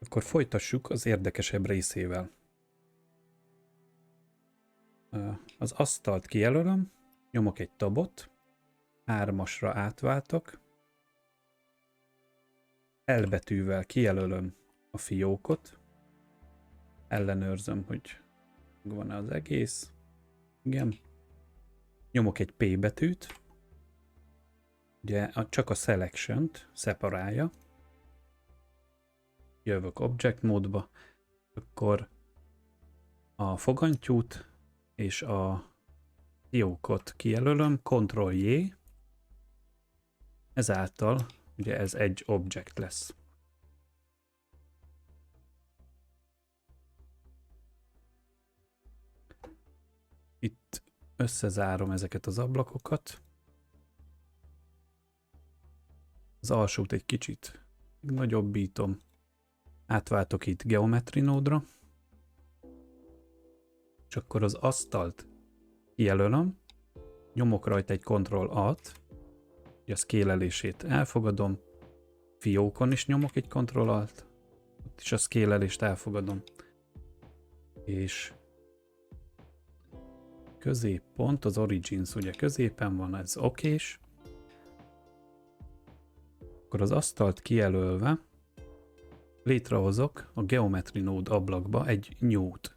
Akkor folytassuk az érdekesebb részével. Az asztalt kijelölöm, nyomok egy tabot, 3-asra átváltok, L betűvel kijelölöm a fiókot, ellenőrzöm, hogy van-e az egész. Igen. Nyomok egy P betűt, ugye csak a selection-t szeparálja. Jövök object módba, akkor a fogantyút és a fiókot kijelölöm, Ctrl-J, ezáltal ugye ez egy object lesz. Itt összezárom ezeket az ablakokat. Az alsót egy kicsit nagyobbítom. Átváltok itt Geometry nódra. És akkor az asztalt kijelölöm. Nyomok rajta egy Ctrl-Alt. A szkélelését elfogadom. Fiókon is nyomok egy Ctrl-Alt. Ott is a szkélelést elfogadom. És középpont, az Origins ugye középen van, ez okés. Akkor az asztalt kijelölve létrehozok a Geometry Node ablakba egy new-t,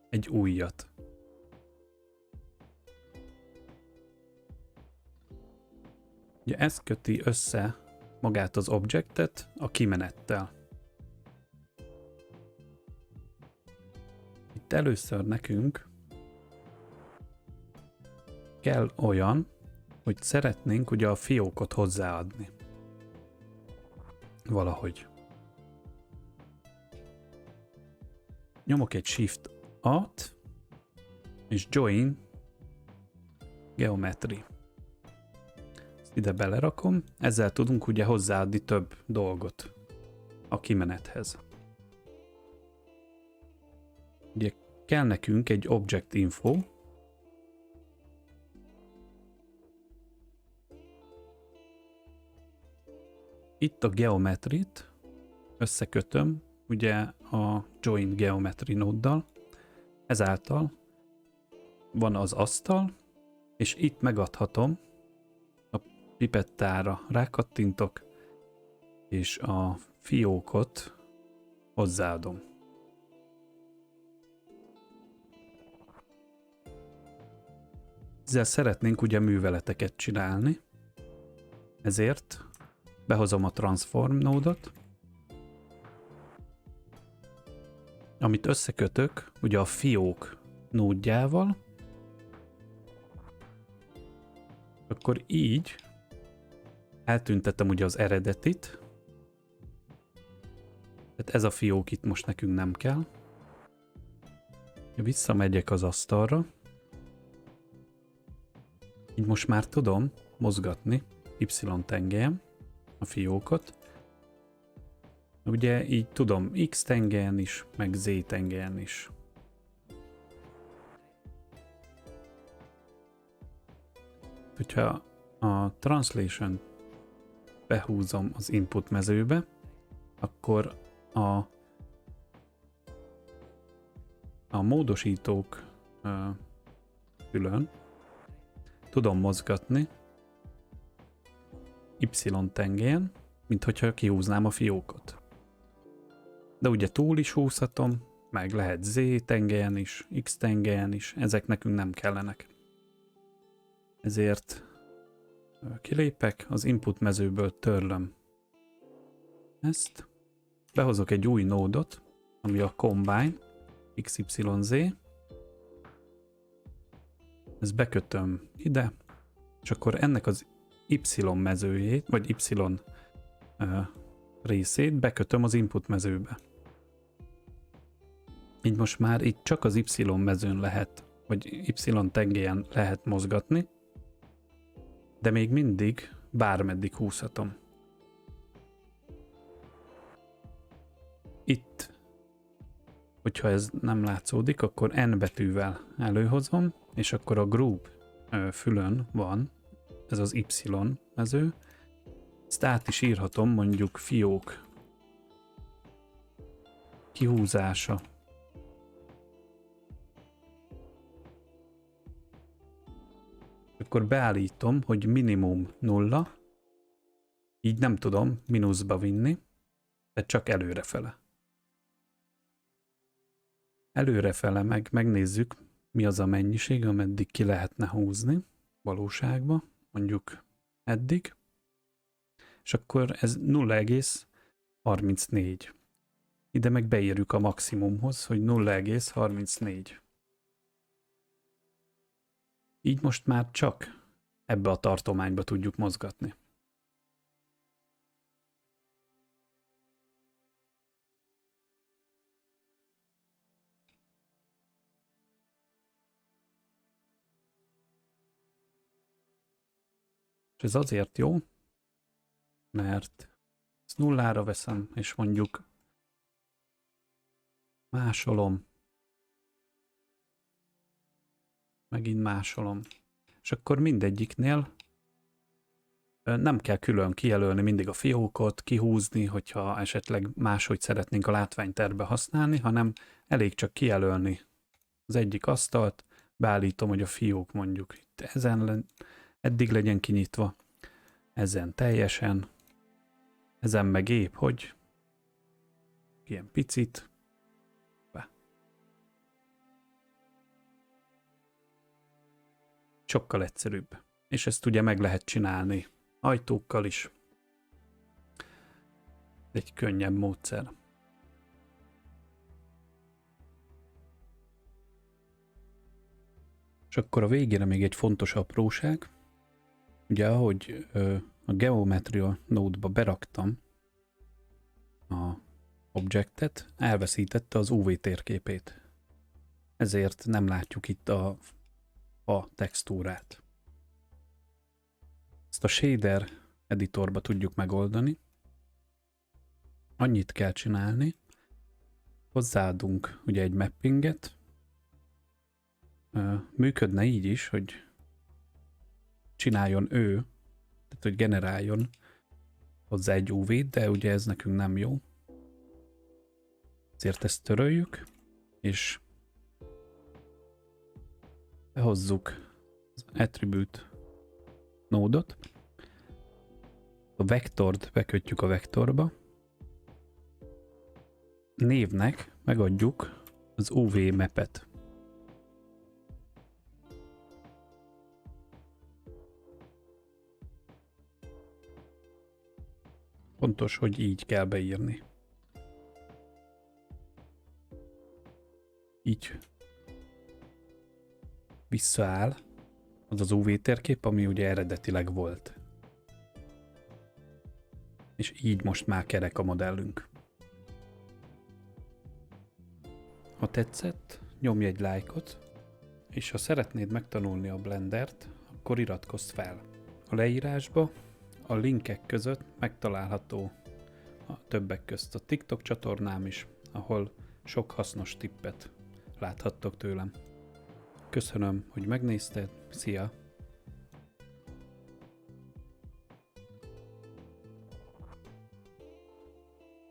egy újat. Ugye ez köti össze magát az objectet a kimenettel. Itt először nekünk kell olyan, hogy szeretnénk ugye a fiókot hozzáadni. Valahogy. Nyomok egy Shift-Alt, és Join Geometry. Ezt ide belerakom, ezzel tudunk ugye hozzáadni több dolgot a kimenethez. Ugye kell nekünk egy Object Info, itt a Geometry-t összekötöm ugye a Join Geometry nóddal, ezáltal van az asztal, és itt megadhatom, a pipettára rákattintok, és a fiókot hozzáadom. Ezzel szeretnénk ugye műveleteket csinálni, ezért behozom a Transform nódot, amit összekötök ugye a fiók nódjával, akkor így eltüntetem ugye az eredetit, tehát ez a fiók itt most nekünk nem kell. Visszamegyek az asztalra, így most már tudom mozgatni Y-tengelyen a fiókot. Ugye így tudom X-tengelyen is, meg Z-tengelyen is. Hogyha a Translation behúzom az input mezőbe, akkor a módosítók külön tudom mozgatni Y-tengelyen, mint hogyha kihúznám a fiókot. De ugye túl is húzhatom, meg lehet Z-tengelyen is, X-tengelyen is, ezek nekünk nem kellenek. Ezért kilépek, az input mezőből törlöm ezt, behozok egy új nódot, ami a Combine XYZ, ezt bekötöm ide, és akkor ennek az Y mezőjét, vagy Y részét bekötöm az input mezőbe. Így most már itt csak az Y mezőn lehet, vagy Y-tengelyen lehet mozgatni, de még mindig bármeddig húzhatom. Itt, hogyha ez nem látszódik, akkor N betűvel előhozom, és akkor a group fülön van, ez az Y mező. Ezt át is írhatom mondjuk fiók kihúzása. Akkor beállítom, hogy minimum 0, így nem tudom mínuszba vinni, de csak előrefele. Előrefele megnézzük, mi az a mennyiség, ameddig ki lehetne húzni valóságban, mondjuk eddig, és akkor ez 0,34. Ide meg beírjuk a maximumhoz, hogy 0,34. Így most már csak ebbe a tartományba tudjuk mozgatni. És ez azért jó, mert ezt nullára veszem, és mondjuk másolom, megint másolom, és akkor mindegyiknél nem kell külön kijelölni mindig a fiókot, kihúzni, hogyha esetleg máshogy szeretnénk a látványterbe használni, hanem elég csak kijelölni az egyik asztalt, beállítom, hogy a fiók mondjuk itt ezen eddig legyen kinyitva, ezen teljesen, ezen meg épp, hogy ilyen picit, be. Sokkal egyszerűbb. És ezt ugye meg lehet csinálni ajtókkal is. Egy könnyebb módszer. És akkor a végére még egy fontos apróság. Ugye ahogy a Geometry Node-ba beraktam a objektet, elveszítette az UV térképét. Ezért nem látjuk itt a textúrát. Ezt a shader editorba tudjuk megoldani. Annyit kell csinálni, hozzáadunk ugye egy mappinget, működne így is, hogy csináljon ő, tehát hogy generáljon hozzá egy UV-t, de ugye ez nekünk nem jó. Ezért ezt töröljük, és behozzuk az attribute nódot, a vektort bekötjük a vektorba, névnek megadjuk az UV mapet. Fontos, hogy így kell beírni. Így visszaáll az UV térkép, ami ugye eredetileg volt. És így most már kerek a modellünk. Ha tetszett, nyomj egy lájkot, és ha szeretnéd megtanulni a Blendert, akkor iratkozz fel. A leírásba a linkek között megtalálható a többek közt a TikTok csatornám is, ahol sok hasznos tippet láthattok tőlem. Köszönöm, hogy megnézted, szia!